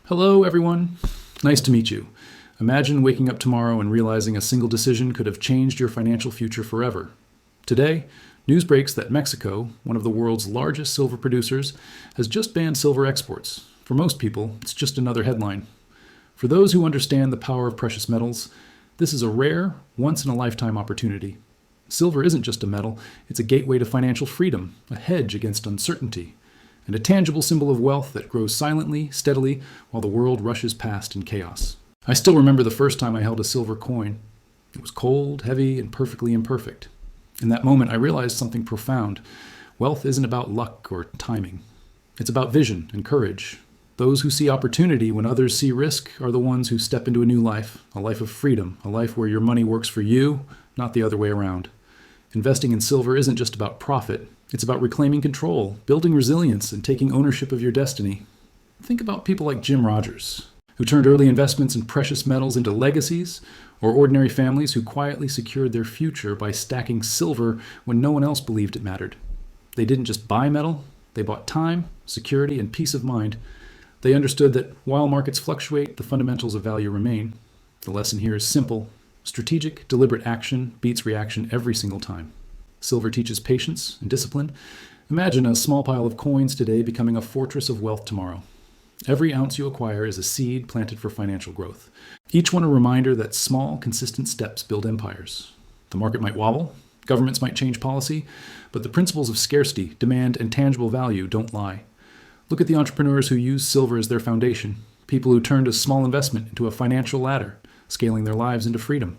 Hello, everyone. Nice to meet you. Imagine waking up tomorrow and realizing a single decision could have changed your financial future forever. Today, news breaks that Mexico, one of the world's largest silver producers, has just banned silver exports. For most people, it's just another headline. For those who understand the power of precious metals, this is a rare, once-in-a-lifetime opportunity. Silver isn't just a metal, it's a gateway to financial freedom, a hedge against uncertainty, and a tangible symbol of wealth that grows silently, steadily, while the world rushes past in chaos. I still remember the first time I held a silver coin. It was cold, heavy, and perfectly imperfect. In that moment, I realized something profound. Wealth isn't about luck or timing. It's about vision and courage. Those who see opportunity when others see risk are the ones who step into a life of freedom, a life where your money works for you, not the other way around. Investing in silver isn't just about profit. It's about reclaiming control, building resilience, and taking ownership of your destiny. Think about people like Jim Rogers, who turned early investments in precious metals into legacies, or ordinary families who quietly secured their future by stacking silver when no one else believed it mattered. They didn't just buy metal, they bought time, security, and peace of mind. They understood that while markets fluctuate, the fundamentals of value remain. The lesson here is simple. Strategic, deliberate action beats reaction every single time. Silver teaches patience and discipline. Imagine a small pile of coins today becoming a fortress of wealth tomorrow. Every ounce you acquire is a seed planted for financial growth. Each one a reminder that small, consistent steps build empires. The market might wobble, governments might change policy, but the principles of scarcity, demand, and tangible value don't lie. Look at the entrepreneurs who use silver as their foundation, people who turned a small investment into a financial ladder, scaling their lives into freedom.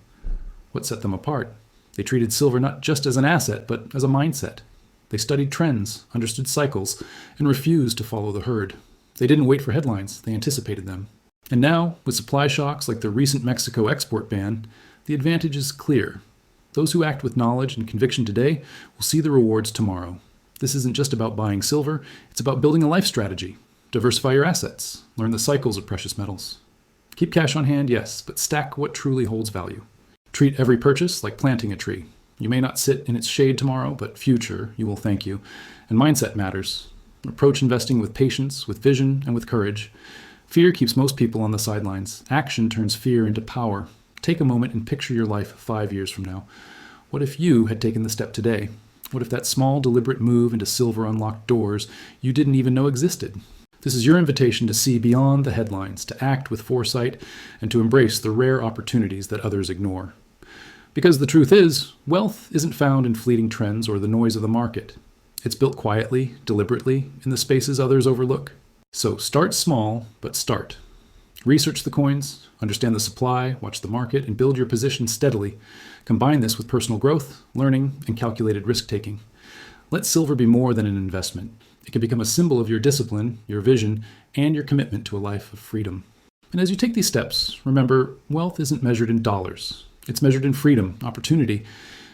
What set them apart? They treated silver not just as an asset, but as a mindset. They studied trends, understood cycles, and refused to follow the herd. They didn't wait for headlines, they anticipated them. And now, with supply shocks like the recent Mexico export ban, the advantage is clear. Those who act with knowledge and conviction today will see the rewards tomorrow. This isn't just about buying silver, it's about building a life strategy. Diversify your assets, learn the cycles of precious metals. Keep cash on hand, yes, but stack what truly holds value. Treat every purchase like planting a tree. You may not sit in its shade tomorrow, but future, you will thank you. And mindset matters. Approach investing with patience, with vision, and with courage. Fear keeps most people on the sidelines. Action turns fear into power. Take a moment and picture your life 5 years from now. What if you had taken the step today? What if that small, deliberate move into silver unlocked doors you didn't even know existed? This is your invitation to see beyond the headlines, to act with foresight, and to embrace the rare opportunities that others ignore. Because the truth is, wealth isn't found in fleeting trends or the noise of the market. It's built quietly, deliberately, in the spaces others overlook. So start small, but start. Research the coins, understand the supply, watch the market, and build your position steadily. Combine this with personal growth, learning, and calculated risk-taking. Let silver be more than an investment. It can become a symbol of your discipline, your vision, and your commitment to a life of freedom. And as you take these steps, remember, wealth isn't measured in dollars. It's measured in freedom, opportunity,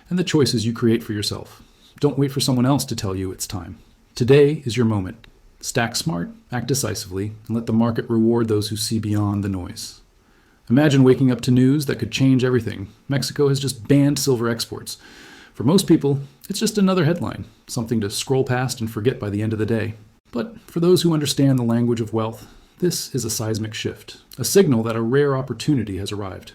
and the choices you create for yourself. Don't wait for someone else to tell you it's time. Today is your moment. Stack smart, act decisively, and let the market reward those who see beyond the noise. Imagine waking up to news that could change everything. Mexico has just banned silver exports. For most people, it's just another headline, something to scroll past and forget by the end of the day. But for those who understand the language of wealth, this is a seismic shift, a signal that a rare opportunity has arrived.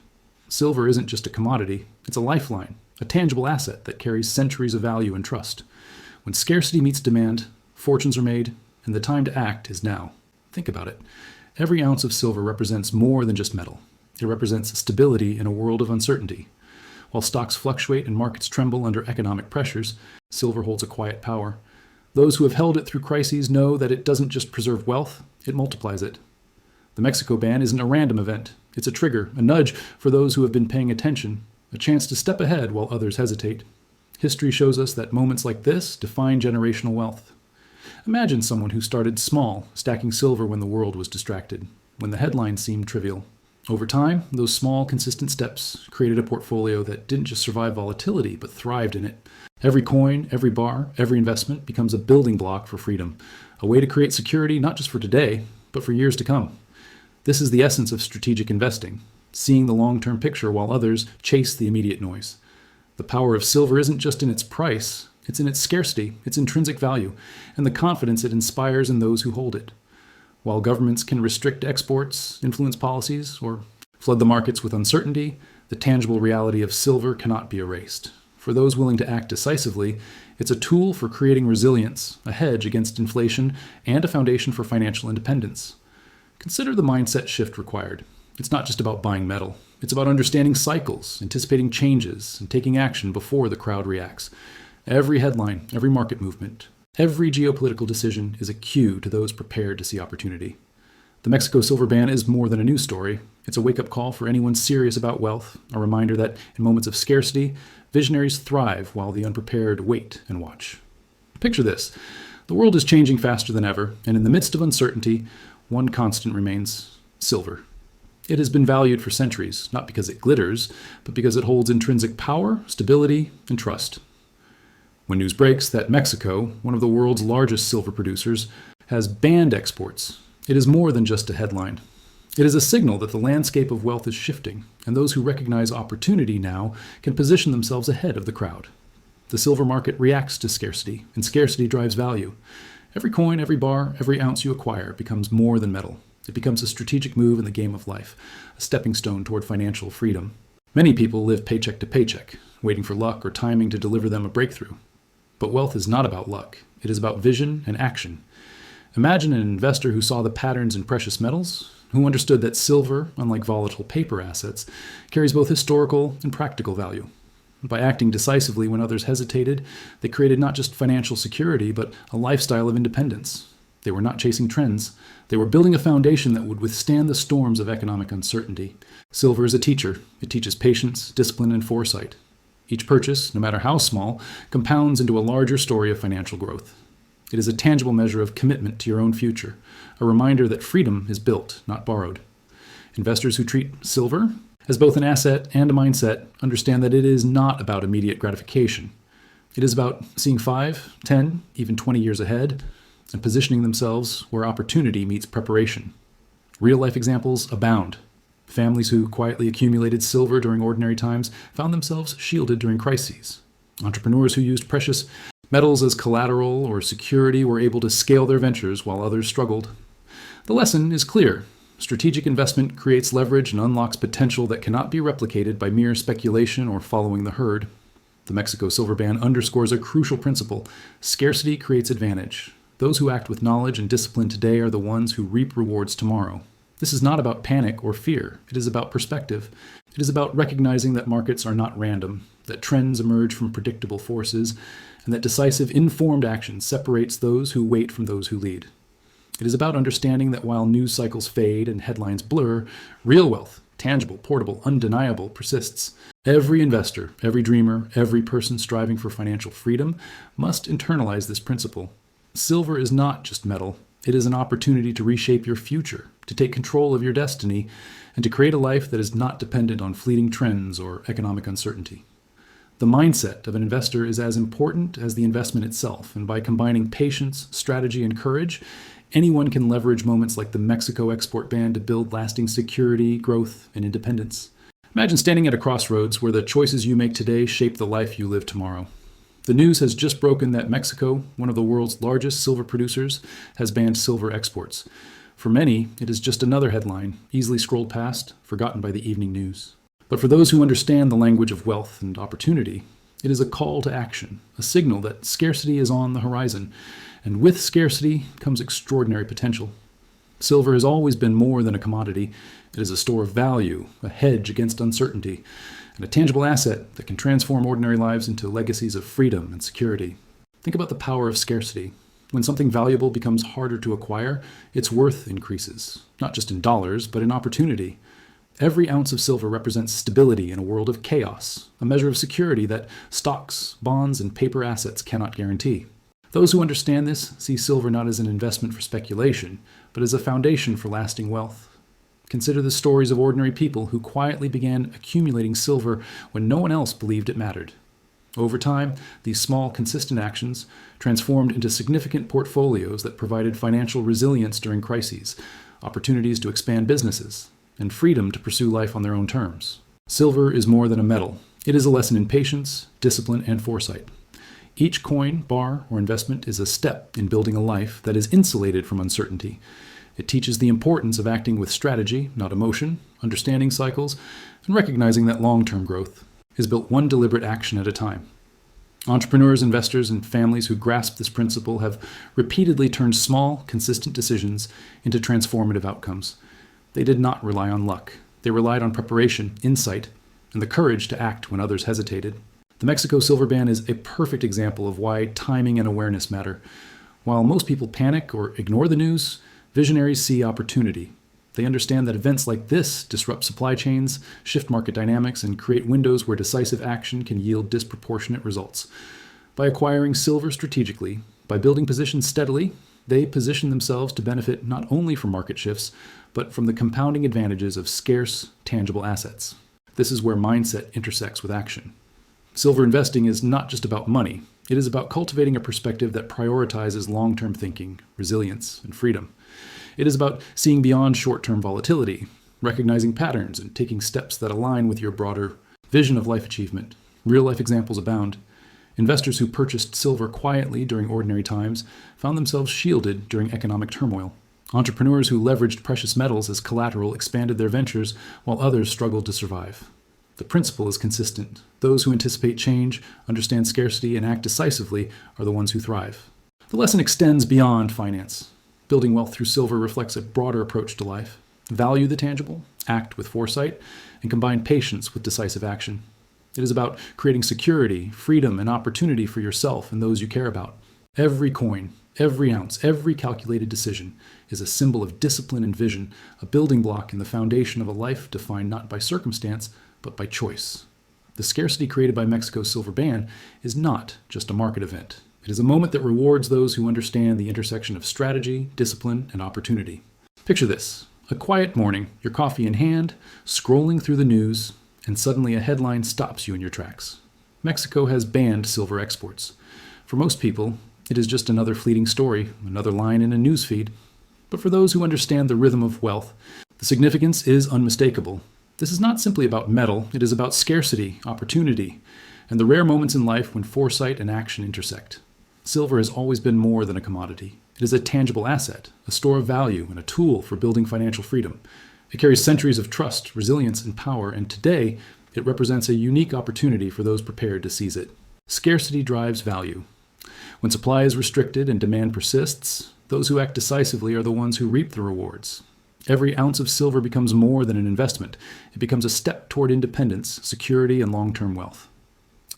Silver isn't just a commodity, it's a lifeline, a tangible asset that carries centuries of value and trust. When scarcity meets demand, fortunes are made, and the time to act is now. Think about it. Every ounce of silver represents more than just metal. It represents stability in a world of uncertainty. While stocks fluctuate and markets tremble under economic pressures, silver holds a quiet power. Those who have held it through crises know that it doesn't just preserve wealth, it multiplies it. The Mexico ban isn't a random event. It's a trigger, a nudge for those who have been paying attention, a chance to step ahead while others hesitate. History shows us that moments like this define generational wealth. Imagine someone who started small, stacking silver when the world was distracted, when the headlines seemed trivial. Over time, those small, consistent steps created a portfolio that didn't just survive volatility, but thrived in it. Every coin, every bar, every investment becomes a building block for freedom, a way to create security not just for today, but for years to come. This is the essence of strategic investing, seeing the long-term picture while others chase the immediate noise. The power of silver isn't just in its price, it's in its scarcity, its intrinsic value, and the confidence it inspires in those who hold it. While governments can restrict exports, influence policies, or flood the markets with uncertainty, the tangible reality of silver cannot be erased. For those willing to act decisively, it's a tool for creating resilience, a hedge against inflation, and a foundation for financial independence. Consider the mindset shift required. It's not just about buying metal. It's about understanding cycles, anticipating changes, and taking action before the crowd reacts. Every headline, every market movement, every geopolitical decision is a cue to those prepared to see opportunity. The Mexico silver ban is more than a news story. It's a wake-up call for anyone serious about wealth, a reminder that in moments of scarcity, visionaries thrive while the unprepared wait and watch. Picture this. The world is changing faster than ever, and in the midst of uncertainty, one constant remains: silver. It has been valued for centuries, not because it glitters, but because it holds intrinsic power, stability, and trust. When news breaks that Mexico, one of the world's largest silver producers, has banned exports, it is more than just a headline. It is a signal that the landscape of wealth is shifting, and those who recognize opportunity now can position themselves ahead of the crowd. The silver market reacts to scarcity, and scarcity drives value. Every coin, every bar, every ounce you acquire becomes more than metal. It becomes a strategic move in the game of life, a stepping stone toward financial freedom. Many people live paycheck to paycheck, waiting for luck or timing to deliver them a breakthrough. But wealth is not about luck. It is about vision and action. Imagine an investor who saw the patterns in precious metals, who understood that silver, unlike volatile paper assets, carries both historical and practical value. By acting decisively when others hesitated, they created not just financial security, but a lifestyle of independence. They were not chasing trends. They were building a foundation that would withstand the storms of economic uncertainty. Silver is a teacher. It teaches patience, discipline, and foresight. Each purchase, no matter how small, compounds into a larger story of financial growth. It is a tangible measure of commitment to your own future, a reminder that freedom is built, not borrowed. Investors who treat silver as both an asset and a mindset understand that it is not about immediate gratification. It is about seeing 5, 10, even 20 years ahead, and positioning themselves where opportunity meets preparation. Real-life examples abound. Families who quietly accumulated silver during ordinary times found themselves shielded during crises. Entrepreneurs who used precious metals as collateral or security were able to scale their ventures while others struggled. The lesson is clear. Strategic investment creates leverage and unlocks potential that cannot be replicated by mere speculation or following the herd. The Mexico silver ban underscores a crucial principle. Scarcity creates advantage. Those who act with knowledge and discipline today are the ones who reap rewards tomorrow. This is not about panic or fear. It is about perspective. It is about recognizing that markets are not random, that trends emerge from predictable forces, and that decisive, informed action separates those who wait from those who lead. It is about understanding that while news cycles fade and headlines blur, real wealth, tangible, portable, undeniable, persists. Every investor, every dreamer, every person striving for financial freedom must internalize this principle. Silver is not just metal. It is an opportunity to reshape your future, to take control of your destiny, and to create a life that is not dependent on fleeting trends or economic uncertainty. The mindset of an investor is as important as the investment itself, and by combining patience, strategy, and courage, anyone can leverage moments like the Mexico export ban to build lasting security, growth, and independence. Imagine standing at a crossroads where the choices you make today shape the life you live tomorrow. The news has just broken that Mexico, one of the world's largest silver producers, has banned silver exports. For many, it is just another headline, easily scrolled past, forgotten by the evening news. But for those who understand the language of wealth and opportunity, it is a call to action, a signal that scarcity is on the horizon, and with scarcity comes extraordinary potential. Silver has always been more than a commodity. It is a store of value, a hedge against uncertainty, and a tangible asset that can transform ordinary lives into legacies of freedom and security. Think about the power of scarcity. When something valuable becomes harder to acquire, its worth increases, not just in dollars, but in opportunity. Every ounce of silver represents stability in a world of chaos, a measure of security that stocks, bonds, and paper assets cannot guarantee. Those who understand this see silver not as an investment for speculation, but as a foundation for lasting wealth. Consider the stories of ordinary people who quietly began accumulating silver when no one else believed it mattered. Over time, these small, consistent actions transformed into significant portfolios that provided financial resilience during crises, opportunities to expand businesses, and freedom to pursue life on their own terms. Silver is more than a metal. It is a lesson in patience, discipline, and foresight. Each coin, bar, or investment is a step in building a life that is insulated from uncertainty. It teaches the importance of acting with strategy, not emotion, understanding cycles, and recognizing that long-term growth is built one deliberate action at a time. Entrepreneurs, investors, and families who grasp this principle have repeatedly turned small, consistent decisions into transformative outcomes. They did not rely on luck. They relied on preparation, insight, and the courage to act when others hesitated. The Mexico silver ban is a perfect example of why timing and awareness matter. While most people panic or ignore the news, visionaries see opportunity. They understand that events like this disrupt supply chains, shift market dynamics, and create windows where decisive action can yield disproportionate results. By acquiring silver strategically, by building positions steadily, they position themselves to benefit not only from market shifts, but from the compounding advantages of scarce, tangible assets. This is where mindset intersects with action. Silver investing is not just about money. It is about cultivating a perspective that prioritizes long-term thinking, resilience, and freedom. It is about seeing beyond short-term volatility, recognizing patterns, and taking steps that align with your broader vision of life achievement. Real-life examples abound. Investors who purchased silver quietly during ordinary times found themselves shielded during economic turmoil. Entrepreneurs who leveraged precious metals as collateral expanded their ventures while others struggled to survive. The principle is consistent. Those who anticipate change, understand scarcity, and act decisively are the ones who thrive. The lesson extends beyond finance. Building wealth through silver reflects a broader approach to life. Value the tangible, act with foresight, and combine patience with decisive action. It is about creating security, freedom, and opportunity for yourself and those you care about. Every coin, every ounce, every calculated decision is a symbol of discipline and vision, a building block in the foundation of a life defined not by circumstance, but by choice. The scarcity created by Mexico's silver ban is not just a market event. It is a moment that rewards those who understand the intersection of strategy, discipline, and opportunity. Picture this: a quiet morning, your coffee in hand, scrolling through the news, and suddenly a headline stops you in your tracks. Mexico has banned silver exports. For most people, it is just another fleeting story, another line in a newsfeed. But for those who understand the rhythm of wealth, the significance is unmistakable. This is not simply about metal, it is about scarcity, opportunity, and the rare moments in life when foresight and action intersect. Silver has always been more than a commodity. It is a tangible asset, a store of value, and a tool for building financial freedom. It carries centuries of trust, resilience, and power, and today it represents a unique opportunity for those prepared to seize it. Scarcity drives value. When supply is restricted and demand persists, those who act decisively are the ones who reap the rewards. Every ounce of silver becomes more than an investment. It becomes a step toward independence, security, and long-term wealth.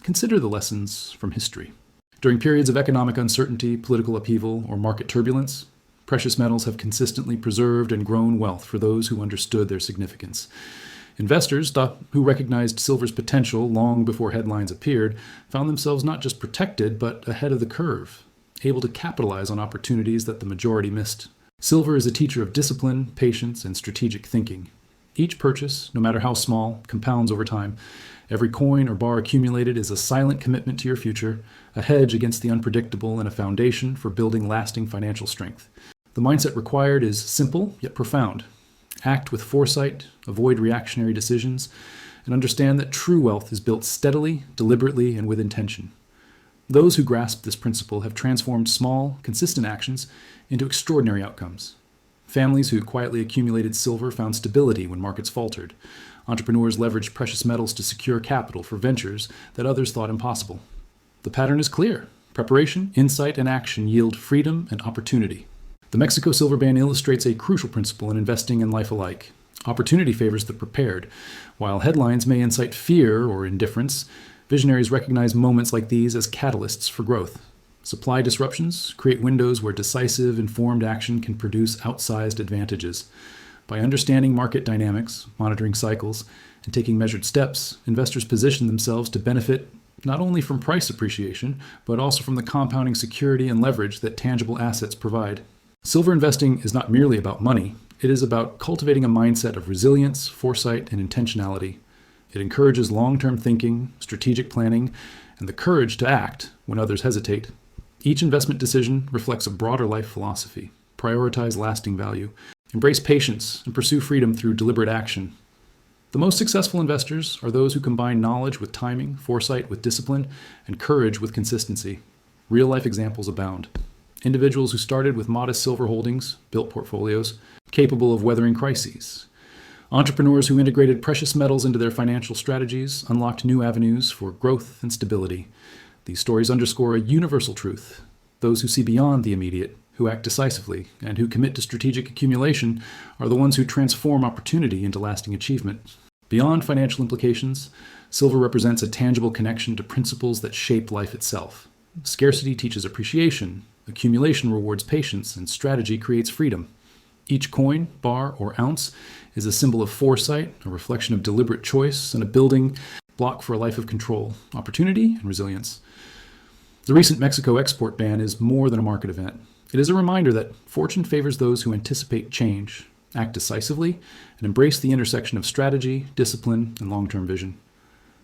Consider the lessons from history. During periods of economic uncertainty, political upheaval, or market turbulence, precious metals have consistently preserved and grown wealth for those who understood their significance. Investors who recognized silver's potential long before headlines appeared found themselves not just protected, but ahead of the curve, able to capitalize on opportunities that the majority missed. Silver is a teacher of discipline, patience, and strategic thinking. Each purchase, no matter how small, compounds over time. Every coin or bar accumulated is a silent commitment to your future, a hedge against the unpredictable, and a foundation for building lasting financial strength. The mindset required is simple yet profound. Act with foresight, avoid reactionary decisions, and understand that true wealth is built steadily, deliberately, and with intention. Those who grasp this principle have transformed small, consistent actions into extraordinary outcomes. Families who quietly accumulated silver found stability when markets faltered. Entrepreneurs leveraged precious metals to secure capital for ventures that others thought impossible. The pattern is clear. Preparation, insight, and action yield freedom and opportunity. The Mexico silver ban illustrates a crucial principle in investing and life alike. Opportunity favors the prepared. While headlines may incite fear or indifference, visionaries recognize moments like these as catalysts for growth. Supply disruptions create windows where decisive, informed action can produce outsized advantages. By understanding market dynamics, monitoring cycles, and taking measured steps, investors position themselves to benefit not only from price appreciation, but also from the compounding security and leverage that tangible assets provide. Silver investing is not merely about money. It is about cultivating a mindset of resilience, foresight, and intentionality. It encourages long-term thinking, strategic planning, and the courage to act when others hesitate. Each investment decision reflects a broader life philosophy. Prioritize lasting value. Embrace patience and pursue freedom through deliberate action. The most successful investors are those who combine knowledge with timing, foresight with discipline, and courage with consistency. Real-life examples abound. Individuals who started with modest silver holdings built portfolios capable of weathering crises. Entrepreneurs who integrated precious metals into their financial strategies unlocked new avenues for growth and stability. These stories underscore a universal truth. Those who see beyond the immediate, who act decisively, and who commit to strategic accumulation are the ones who transform opportunity into lasting achievement. Beyond financial implications, silver represents a tangible connection to principles that shape life itself. Scarcity teaches appreciation, accumulation rewards patience, and strategy creates freedom. Each coin, bar, or ounce is a symbol of foresight, a reflection of deliberate choice, and a building block for a life of control, opportunity, and resilience. The recent Mexico export ban is more than a market event. It is a reminder that fortune favors those who anticipate change, act decisively, and embrace the intersection of strategy, discipline, and long-term vision.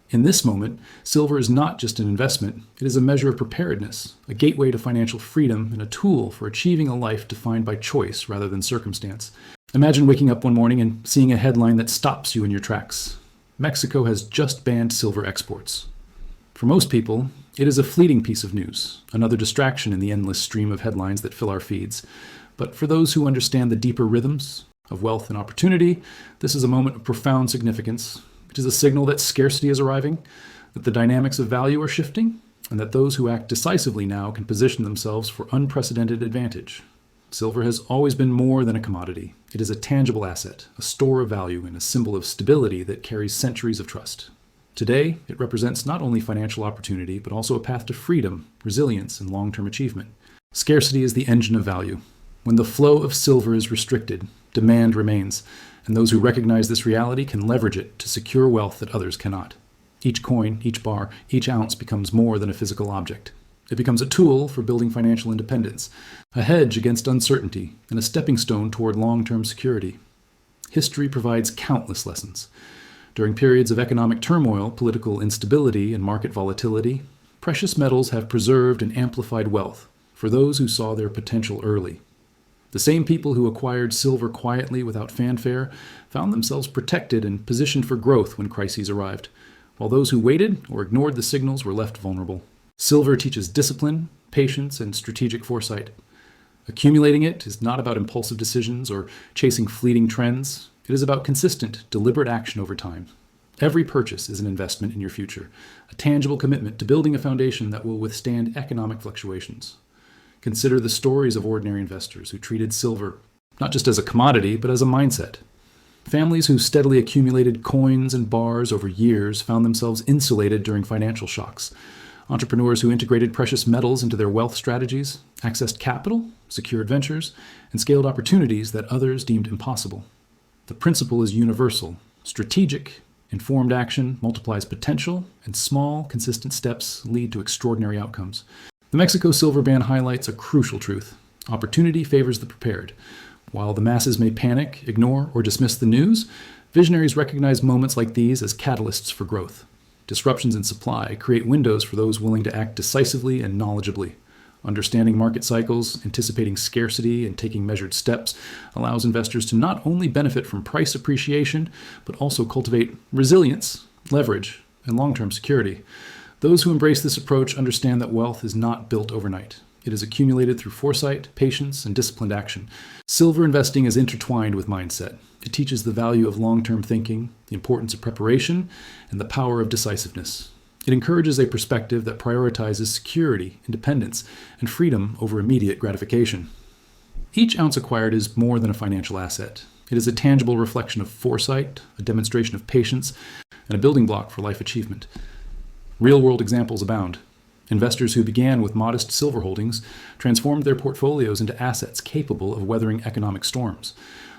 In this moment, silver is not just an investment, it is a measure of preparedness, a gateway to financial freedom, and a tool for achieving a life defined by choice rather than circumstance. Imagine waking up one morning and seeing a headline that stops you in your tracks. Mexico has just banned silver exports. For most people, it is a fleeting piece of news, another distraction in the endless stream of headlines that fill our feeds. But for those who understand the deeper rhythms of wealth and opportunity, this is a moment of profound significance. It is a signal that scarcity is arriving, that the dynamics of value are shifting, and that those who act decisively now can position themselves for unprecedented advantage. Silver has always been more than a commodity. It is a tangible asset, a store of value, and a symbol of stability that carries centuries of trust. Today, it represents not only financial opportunity, but also a path to freedom, resilience, and long-term achievement. Scarcity is the engine of value. When the flow of silver is restricted, demand remains, and those who recognize this reality can leverage it to secure wealth that others cannot. Each coin, each bar, each ounce becomes more than a physical object. It becomes a tool for building financial independence, a hedge against uncertainty, and a stepping stone toward long-term security. History provides countless lessons. During periods of economic turmoil, political instability, and market volatility, precious metals have preserved and amplified wealth for those who saw their potential early. The same people who acquired silver quietly without fanfare found themselves protected and positioned for growth when crises arrived, while those who waited or ignored the signals were left vulnerable. Silver teaches discipline, patience, and strategic foresight. Accumulating it is not about impulsive decisions or chasing fleeting trends. It is about consistent, deliberate action over time. Every purchase is an investment in your future, a tangible commitment to building a foundation that will withstand economic fluctuations. Consider the stories of ordinary investors who treated silver not just as a commodity, but as a mindset. Families who steadily accumulated coins and bars over years found themselves insulated during financial shocks. Entrepreneurs who integrated precious metals into their wealth strategies accessed capital, secured ventures, and scaled opportunities that others deemed impossible. The principle is universal. Strategic, informed action multiplies potential, and small, consistent steps lead to extraordinary outcomes. The Mexico silver ban highlights a crucial truth. Opportunity favors the prepared. While the masses may panic, ignore, or dismiss the news, visionaries recognize moments like these as catalysts for growth. Disruptions in supply create windows for those willing to act decisively and knowledgeably. Understanding market cycles, anticipating scarcity, and taking measured steps allows investors to not only benefit from price appreciation, but also cultivate resilience, leverage, and long-term security. Those who embrace this approach understand that wealth is not built overnight. It is accumulated through foresight, patience, and disciplined action. Silver investing is intertwined with mindset. It teaches the value of long-term thinking, the importance of preparation, and the power of decisiveness. It encourages a perspective that prioritizes security, independence, and freedom over immediate gratification. Each ounce acquired is more than a financial asset. It is a tangible reflection of foresight, a demonstration of patience, and a building block for life achievement. Real-world examples abound. Investors who began with modest silver holdings transformed their portfolios into assets capable of weathering economic storms.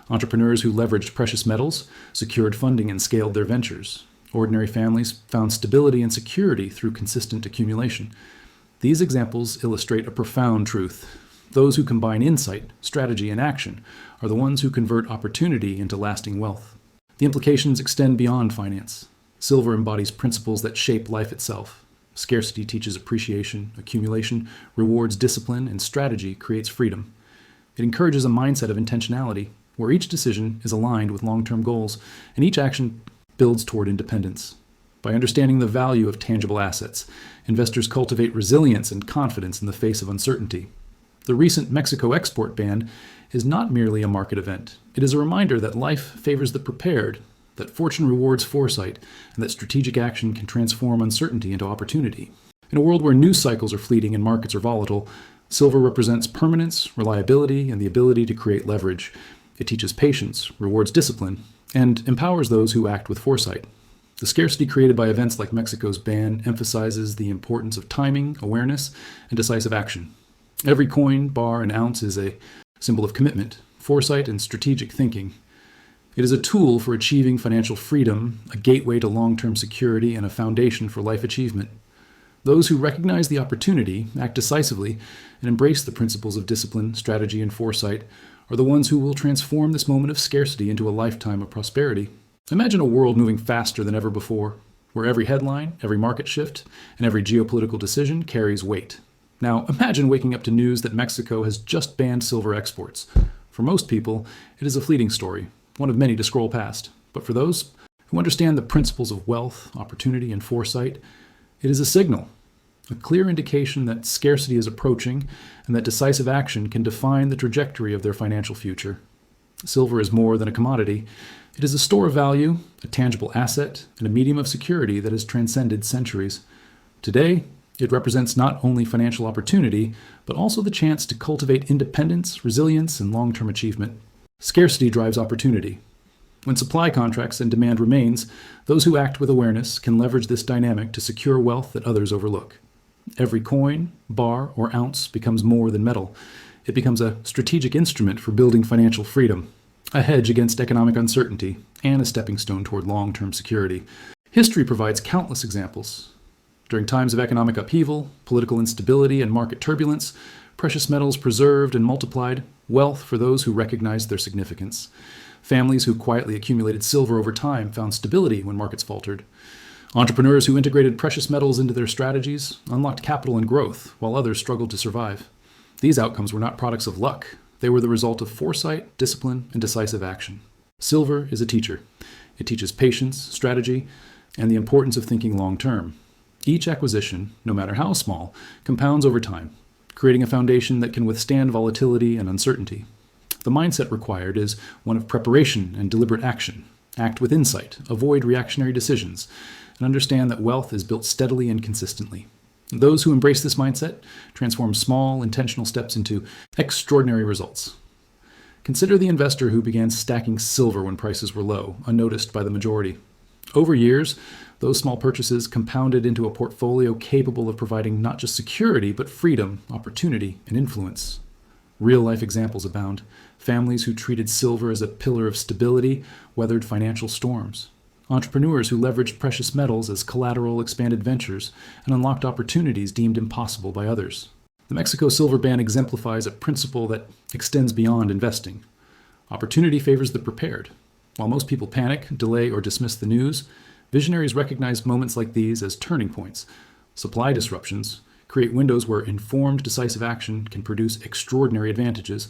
Entrepreneurs who leveraged precious metals secured funding and scaled their ventures. Ordinary families found stability and security through consistent accumulation. These examples illustrate a profound truth. Those who combine insight, strategy, and action are the ones who convert opportunity into lasting wealth. The implications extend beyond finance. Silver embodies principles that shape life itself. Scarcity teaches appreciation, accumulation rewards discipline, and strategy creates freedom. It encourages a mindset of intentionality, where each decision is aligned with long-term goals, and each action builds toward independence. By understanding the value of tangible assets, investors cultivate resilience and confidence in the face of uncertainty. The recent Mexico export ban is not merely a market event. It is a reminder that life favors the prepared, that fortune rewards foresight, and that strategic action can transform uncertainty into opportunity. In a world where news cycles are fleeting and markets are volatile, silver represents permanence, reliability, and the ability to create leverage. It teaches patience, rewards discipline, and empowers those who act with foresight. The scarcity created by events like Mexico's ban emphasizes the importance of timing, awareness, and decisive action. Every coin, bar, and ounce is a symbol of commitment, foresight, and strategic thinking. It is a tool for achieving financial freedom, a gateway to long-term security, and a foundation for life achievement. Those who recognize the opportunity, act decisively, and embrace the principles of discipline, strategy, and foresight are the ones who will transform this moment of scarcity into a lifetime of prosperity. Imagine a world moving faster than ever before, where every headline, every market shift, and every geopolitical decision carries weight. Now, imagine waking up to news that Mexico has just banned silver exports. For most people, it is a fleeting story, one of many to scroll past. But for those who understand the principles of wealth, opportunity, and foresight, it is a signal, a clear indication that scarcity is approaching and that decisive action can define the trajectory of their financial future. Silver is more than a commodity. It is a store of value, a tangible asset, and a medium of security that has transcended centuries. Today, it represents not only financial opportunity, but also the chance to cultivate independence, resilience, and long-term achievement. Scarcity drives opportunity. When supply contracts and demand remains, those who act with awareness can leverage this dynamic to secure wealth that others overlook. Every coin, bar, or ounce becomes more than metal. It becomes a strategic instrument for building financial freedom, a hedge against economic uncertainty, and a stepping stone toward long-term security. History provides countless examples. During times of economic upheaval, political instability, and market turbulence, precious metals preserved and multiplied wealth for those who recognized their significance. Families who quietly accumulated silver over time found stability when markets faltered. Entrepreneurs who integrated precious metals into their strategies unlocked capital and growth, while others struggled to survive. These outcomes were not products of luck. They were the result of foresight, discipline, and decisive action. Silver is a teacher. It teaches patience, strategy, and the importance of thinking long-term. Each acquisition, no matter how small, compounds over time, creating a foundation that can withstand volatility and uncertainty. The mindset required is one of preparation and deliberate action. Act with insight, avoid reactionary decisions, and understand that wealth is built steadily and consistently. Those who embrace this mindset transform small, intentional steps into extraordinary results. Consider the investor who began stacking silver when prices were low, unnoticed by the majority. Over years, those small purchases compounded into a portfolio capable of providing not just security, but freedom, opportunity, and influence. Real-life examples abound. Families who treated silver as a pillar of stability weathered financial storms. Entrepreneurs who leveraged precious metals as collateral expanded ventures and unlocked opportunities deemed impossible by others. The Mexico silver ban exemplifies a principle that extends beyond investing. Opportunity favors the prepared. While most people panic, delay, or dismiss the news, visionaries recognize moments like these as turning points. Supply disruptions create windows where informed, decisive action can produce extraordinary advantages.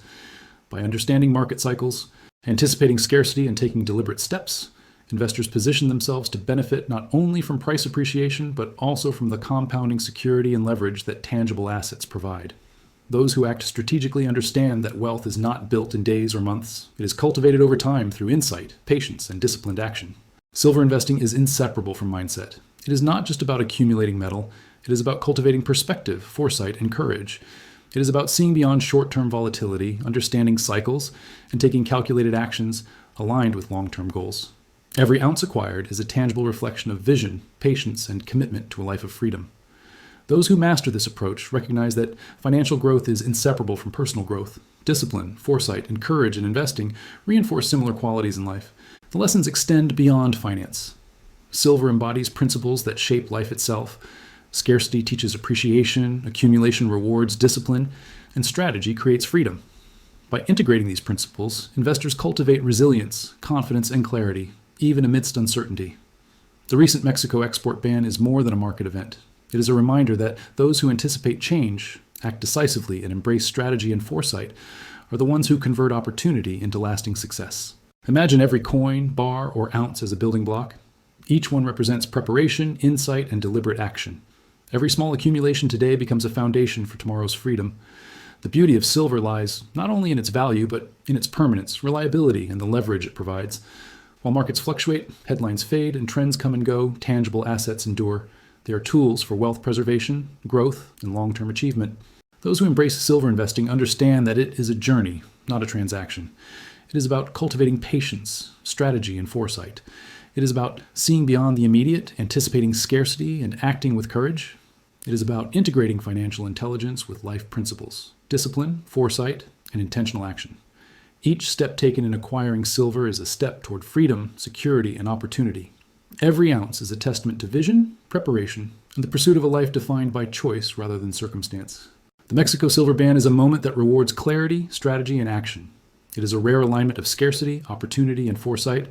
By understanding market cycles, anticipating scarcity, and taking deliberate steps, investors position themselves to benefit not only from price appreciation, but also from the compounding security and leverage that tangible assets provide. Those who act strategically understand that wealth is not built in days or months. It is cultivated over time through insight, patience, and disciplined action. Silver investing is inseparable from mindset. It is not just about accumulating metal. It is about cultivating perspective, foresight, and courage. It is about seeing beyond short-term volatility, understanding cycles, and taking calculated actions aligned with long-term goals. Every ounce acquired is a tangible reflection of vision, patience, and commitment to a life of freedom. Those who master this approach recognize that financial growth is inseparable from personal growth. Discipline, foresight, and courage in investing reinforce similar qualities in life. The lessons extend beyond finance. Silver embodies principles that shape life itself. Scarcity teaches appreciation, accumulation rewards discipline, and strategy creates freedom. By integrating these principles, investors cultivate resilience, confidence, and clarity, even amidst uncertainty. The recent Mexico export ban is more than a market event. It is a reminder that those who anticipate change, act decisively, and embrace strategy and foresight are the ones who convert opportunity into lasting success. Imagine every coin, bar, or ounce as a building block. Each one represents preparation, insight, and deliberate action. Every small accumulation today becomes a foundation for tomorrow's freedom. The beauty of silver lies not only in its value, but in its permanence, reliability, and the leverage it provides. While markets fluctuate, headlines fade, and trends come and go, tangible assets endure. They are tools for wealth preservation, growth, and long-term achievement. Those who embrace silver investing understand that it is a journey, not a transaction. It is about cultivating patience, strategy, and foresight. It is about seeing beyond the immediate, anticipating scarcity, and acting with courage. It is about integrating financial intelligence with life principles, discipline, foresight, and intentional action. Each step taken in acquiring silver is a step toward freedom, security, and opportunity. Every ounce is a testament to vision, preparation, and the pursuit of a life defined by choice rather than circumstance. The Mexico Silver Band is a moment that rewards clarity, strategy, and action. It is a rare alignment of scarcity, opportunity, and foresight.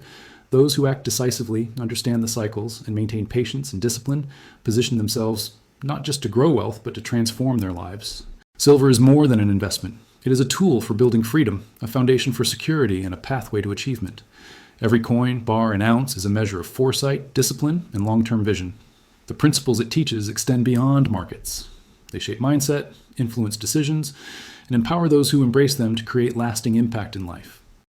Those who act decisively, understand the cycles, and maintain patience and discipline position themselves not just to grow wealth, but to transform their lives. Silver is more than an investment. It is a tool for building freedom, a foundation for security, and a pathway to achievement. Every coin, bar, and ounce is a measure of foresight, discipline, and long-term vision. The principles it teaches extend beyond markets. They shape mindset, influence decisions, and empower those who embrace them to create lasting impact in life.